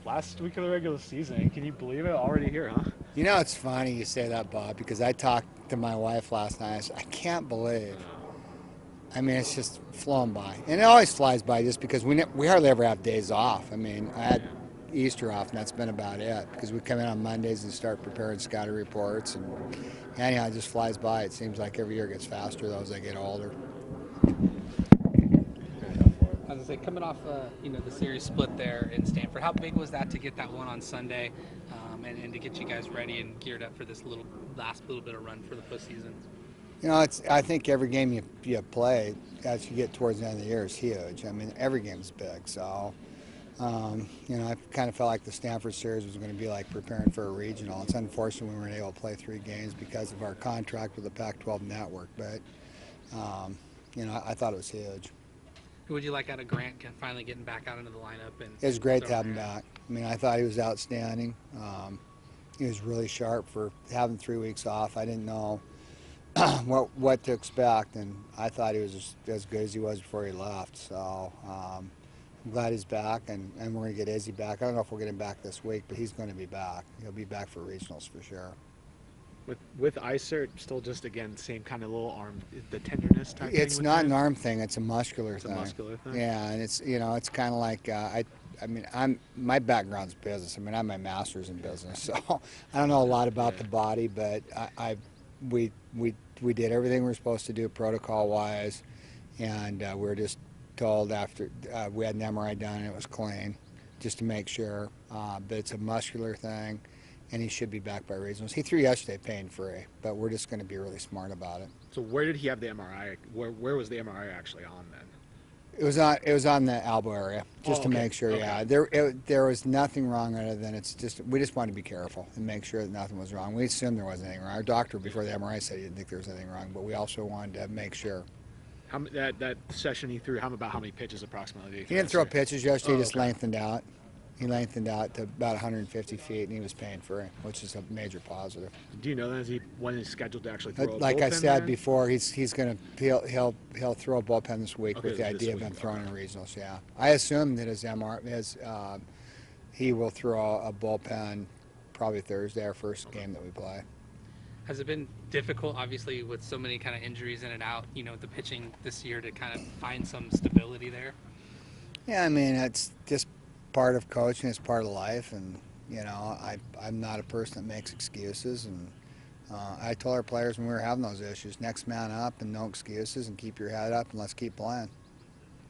last week of the regular season. Can you believe it? Already here, huh? You know, it's funny you say that, Bob, because I talked to my wife last night. I said, I can't believe. I mean, it's just flown by, and it always flies by just because we hardly ever have days off. I mean, I had Easter off, and that's been about it because we come in on Mondays and start preparing scouting reports, and anyhow, it just flies by. It seems like every year gets faster though as I get older. As I say, coming off the series split there in Stanford, how big was that to get that one on Sunday, and to get you guys ready and geared up for this last little bit of run for the postseason? You know, I think every game you play as you get towards the end of the year is huge. I mean, every game's big. So, I kind of felt like the Stanford series was going to be like preparing for a regional. It's unfortunate we weren't able to play 3 games because of our contract with the Pac-12 network. But, I thought it was huge. Who would you like out of Grant finally getting back out into the lineup? It was great to have him back. I mean, I thought he was outstanding. He was really sharp for having 3 weeks off. I didn't know what to expect, and I thought he was as good as he was before he left. So I'm glad he's back, and we're going to get Izzy back. I don't know if we'll get him back this week, but he's going to be back. He'll be back for regionals for sure. With Iser, still just again same kind of little arm, the tenderness type. It's thing not an arm thing; it's a muscular it's thing. a muscular thing. Yeah, and it's it's kind of like my background's business. I mean, I'm my master's in business, so I don't know a lot about the body, but we did everything we were supposed to do protocol wise, and we were just told after we had an MRI done and it was clean, just to make sure. But it's a muscular thing, and he should be back by regionals. He threw yesterday pain free, but we're just going to be really smart about it. So where did he have the MRI? Where was the MRI actually on then? It was on the elbow area, just to make sure. Okay. Yeah, there was nothing wrong other than we just wanted to be careful and make sure that nothing was wrong. We assumed there wasn't anything wrong. Our doctor before the MRI said he didn't think there was anything wrong, but we also wanted to make sure. That session he threw, about how many pitches approximately? He didn't throw pitches yesterday. He just lengthened out. He lengthened out to about 150 feet, and he was pain free, which is a major positive. Do you know that when he's scheduled to actually throw a like I bullpen said then? before, he'll throw a bullpen this week with the idea of him throwing in regionals. Yeah, I assume that he will throw a bullpen probably Thursday, our first game that we play. Has it been difficult, obviously, with so many kind of injuries in and out, the pitching this year to kind of find some stability there? Yeah, I mean, it's just part of coaching, it's part of life, and I'm not a person that makes excuses, and I told our players when we were having those issues, next man up and no excuses, and keep your head up and let's keep playing.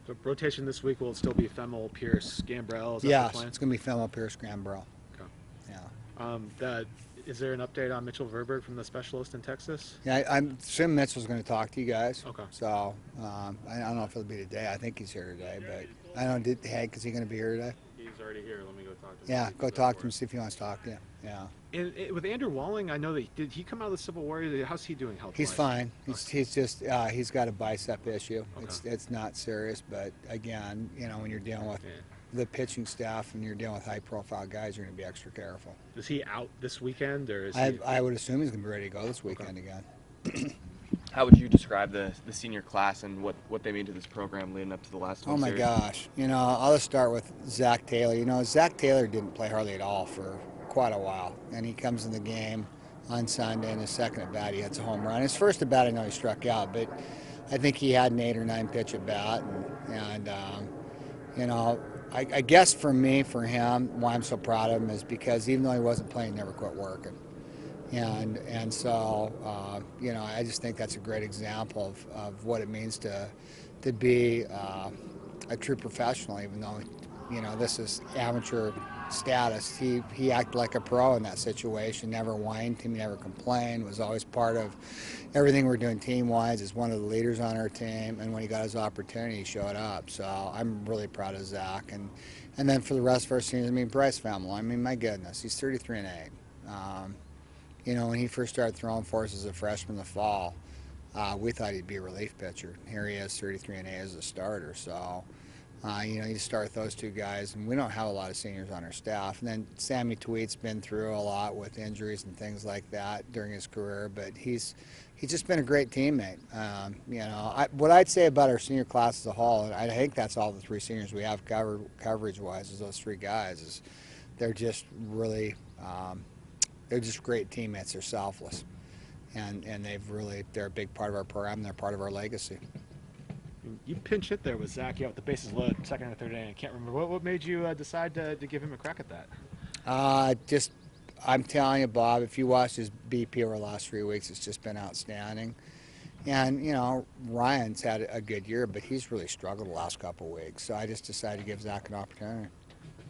So rotation this week, will it still be Femmel, Pierce, Gambrell? Yes, it's going to be Femmel, Pierce, Gambrell. Okay. Yeah. Is there an update on Mitchell Verberg from the specialist in Texas? Yeah, I'm assuming Mitchell's going to talk to you guys. Okay. So I don't know if it'll be today. I think he's here today, but I don't know. Hank, is he going to be here today? He's already here. Let me go talk to him. Yeah, go talk to him, see if he wants to talk to you. Yeah. And with Andrew Walling, I know that did he come out of the Civil War? How's he doing health-wise? He's fine. He's just he's got a bicep issue. Okay. It's not serious, but again, when you're dealing with the pitching staff and you're dealing with high-profile guys, you're going to be extra careful. Is he out this weekend, or is I would assume he's going to be ready to go this weekend again. How would you describe the senior class and what they mean to this program leading up to the last one? Oh my gosh! I'll just start with Zach Taylor. Zach Taylor didn't play hardly at all for quite a while, and he comes in the game on Sunday, and his second at bat he hits a home run. His first at bat I know he struck out, but I think he had an 8 or 9 pitch at bat, and I guess for him, why I'm so proud of him is because even though he wasn't playing, he never quit working. And so, I just think that's a great example of what it means to be a true professional, even though, this is amateur status. He acted like a pro in that situation, never whined to me, never complained, was always part of everything we're doing team-wise, is one of the leaders on our team, and when he got his opportunity, he showed up. So I'm really proud of Zach. And then for the rest of our seniors, Bryce Femmel, my goodness, he's 33 and 8. When he first started throwing for us as a freshman in the fall, we thought he'd be a relief pitcher. Here he is, 33 and 8 as a starter. So You just start with those two guys, and we don't have a lot of seniors on our staff. And then Sammy Tweet's been through a lot with injuries and things like that during his career, but he's just been a great teammate. What I'd say about our senior class as a whole, and I think that's all the three seniors we have coverage-wise, is those three guys. Is they're just really, they're just great teammates. They're selfless, and they're a big part of our program. They're part of our legacy. You pinch hit there with Zach, with the bases loaded, second or third inning. I can't remember. What made you decide to give him a crack at that? I'm telling you, Bob, if you watch his BP over the last 3 weeks, it's just been outstanding. And, Ryan's had a good year, but he's really struggled the last couple of weeks. So I just decided to give Zach an opportunity.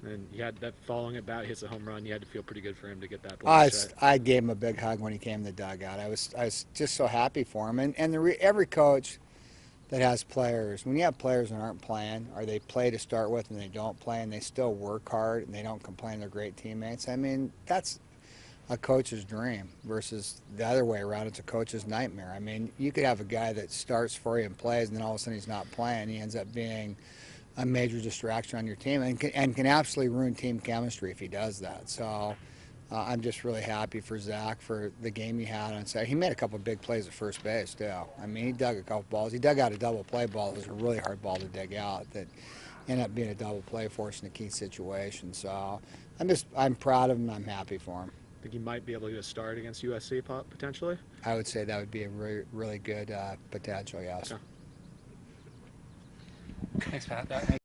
And you had that following at bat, hits a home run. You had to feel pretty good for him to get that ball. I gave him a big hug when he came to the dugout. I was just so happy for him. And every coach that has players, when you have players that aren't playing, or they play to start with and they don't play and they still work hard and they don't complain they're great teammates, I mean, that's a coach's dream versus the other way around. It's a coach's nightmare. I mean, you could have a guy that starts for you and plays, and then all of a sudden he's not playing. He ends up being a major distraction on your team and can absolutely ruin team chemistry if he does that. So I'm just really happy for Zach for the game he had on Saturday. He made a couple of big plays at first base, too. I mean, he dug a couple balls. He dug out a double play ball. It was a really hard ball to dig out that ended up being a double play for us in a key situation. So I'm proud of him. I'm happy for him. Think he might be able to get a start against USC potentially? I would say that would be a really, really good potential, yes. Okay. Thanks, Pat.